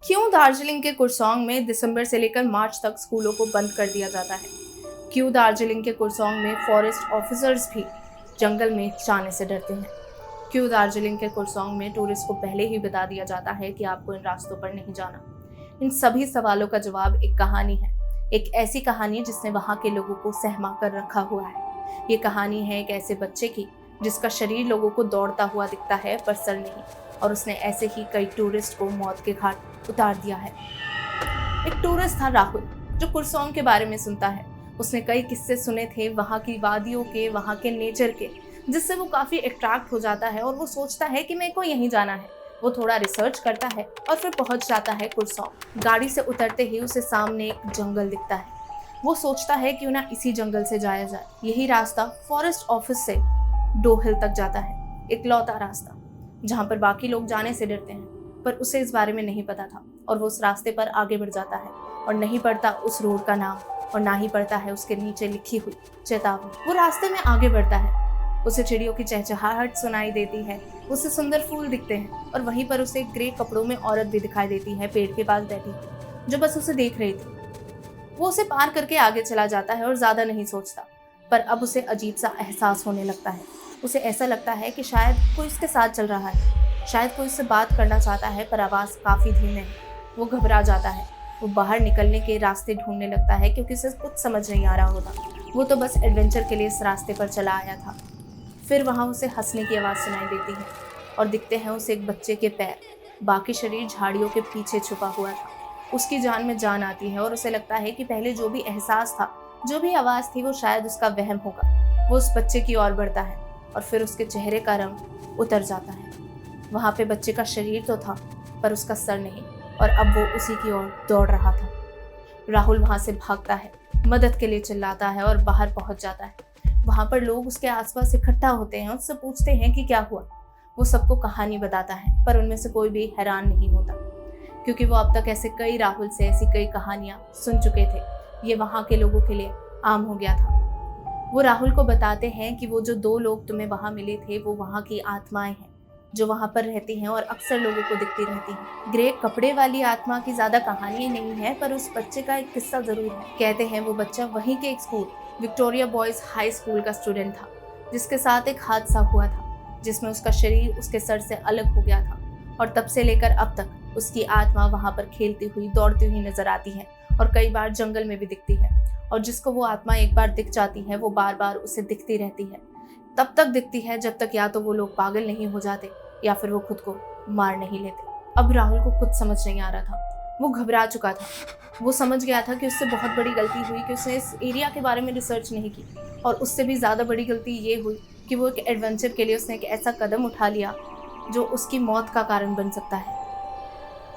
क्यों दार्जिलिंग के कुरसोंग में दिसंबर से लेकर मार्च तक स्कूलों को बंद कर दिया जाता है? क्यों दार्जिलिंग के कुरसोंग में फॉरेस्ट ऑफिसर्स भी जंगल में जाने से डरते हैं? क्यों दार्जिलिंग के कुरसोंग में टूरिस्ट को पहले ही बता दिया जाता है कि आपको इन रास्तों पर नहीं जाना? इन सभी सवालों का जवाब एक कहानी है। एक ऐसी कहानी जिसने वहां के लोगों को सहमा कर रखा हुआ है। ये कहानी है एक ऐसे बच्चे की जिसका शरीर लोगों को दौड़ता हुआ दिखता है पर सर नहीं, और उसने ऐसे ही कई टूरिस्ट को मौत के घाट उतार दिया है। एक टूरिस्ट था राहुल, जो कुरसोंग के बारे में सुनता है। उसने कई किस्से सुने थे वहाँ की वादियों के, वहाँ के नेचर के, जिससे वो काफ़ी अट्रैक्ट हो जाता है और वो सोचता है कि मेरे को यहीं जाना है। वो थोड़ा रिसर्च करता है और फिर पहुँच जाता है कुरसोंग। गाड़ी से उतरते ही उसे सामने एक जंगल दिखता है। वो सोचता है क्यों ना इसी जंगल से जाया जाए। यही रास्ता फॉरेस्ट ऑफिस से डोहिल तक जाता है, इकलौता रास्ता जहाँ पर बाकी लोग जाने से डरते हैं। पर उसे इस बारे में नहीं पता था और वो उस रास्ते पर आगे बढ़ जाता है और नहीं पढ़ता उस रोड का नाम और ना ही पढ़ता है उसके नीचे लिखी हुई चेतावनी। वो रास्ते में आगे बढ़ता है, उसे चिड़ियों की चहचहाहट सुनाई देती है, उसे सुंदर फूल दिखते हैं और वहीं पर उसे ग्रे कपड़ों में औरत भी दिखाई देती है, पेड़ के पास बैठी, जो बस उसे देख रही थी। वो उसे पार करके आगे चला जाता है और ज्यादा नहीं सोचता। पर अब उसे अजीब सा एहसास होने लगता है। उसे ऐसा लगता है कि शायद कोई उसके साथ चल रहा है, शायद कोई उससे बात करना चाहता है, पर आवाज़ काफ़ी धीमी है। वो घबरा जाता है। वो बाहर निकलने के रास्ते ढूंढने लगता है क्योंकि उसे कुछ समझ नहीं आ रहा होता। वो तो बस एडवेंचर के लिए इस रास्ते पर चला आया था। फिर वहाँ उसे हंसने की आवाज़ सुनाई देती है और दिखते हैं उसे एक बच्चे के पैर। बाकी शरीर झाड़ियों के पीछे छुपा हुआ था। उसकी जान में जान आती है और उसे लगता है कि पहले जो भी एहसास था, जो भी आवाज़ थी, वो शायद उसका वहम होगा। वो उस बच्चे की ओर बढ़ता है और फिर उसके चेहरे का रंग उतर जाता है। वहाँ पे बच्चे का शरीर तो था पर उसका सर नहीं, और अब वो उसी की ओर दौड़ रहा था। राहुल वहाँ से भागता है, मदद के लिए चिल्लाता है और बाहर पहुँच जाता है। वहाँ पर लोग उसके आसपास इकट्ठा होते हैं, उससे पूछते हैं कि क्या हुआ। वो सबको कहानी बताता है पर उनमें से कोई भी हैरान नहीं होता, क्योंकि वो अब तक ऐसे कई राहुल से ऐसी कई कहानियाँ सुन चुके थे। ये वहाँ के लोगों के लिए आम हो गया था। वो राहुल को बताते हैं कि वो जो दो लोग तुम्हें वहाँ मिले थे वो वहाँ की आत्माएं हैं जो वहाँ पर रहती हैं और अक्सर लोगों को दिखती रहती हैं। ग्रे कपड़े वाली आत्मा की ज़्यादा कहानी नहीं है, पर उस बच्चे का एक किस्सा ज़रूर है। कहते हैं वो बच्चा वहीं के एक school, Victoria boys high school का स्टूडेंट था, जिसके साथ एक हादसा हुआ था जिसमें उसका शरीर उसके सर से अलग हो गया था, और तब से लेकर अब तक उसकी आत्मा वहाँ पर खेलती हुई, दौड़ती हुई नजर आती है और कई बार जंगल में भी दिखती है। और जिसको वो आत्मा एक बार दिख जाती है वो बार बार उसे दिखती रहती है। तब तक दिखती है जब तक या तो वो लोग पागल नहीं हो जाते या फिर वो खुद को मार नहीं लेते। अब राहुल को कुछ समझ नहीं आ रहा था। वो घबरा चुका था। वो समझ गया था कि उससे बहुत बड़ी गलती हुई कि उसने इस एरिया के बारे में रिसर्च नहीं की, और उससे भी ज़्यादा बड़ी गलती ये हुई कि वो एक एडवेंचर के लिए उसने एक ऐसा कदम उठा लिया जो उसकी मौत का कारण बन सकता है।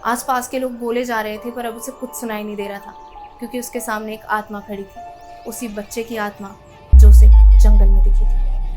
आसपास के लोग बोले जा रहे थे पर अब उसे कुछ सुनाई नहीं दे रहा था, क्योंकि उसके सामने एक आत्मा खड़ी थी, उसी बच्चे की आत्मा जो उसे जंगल में दिखी थी।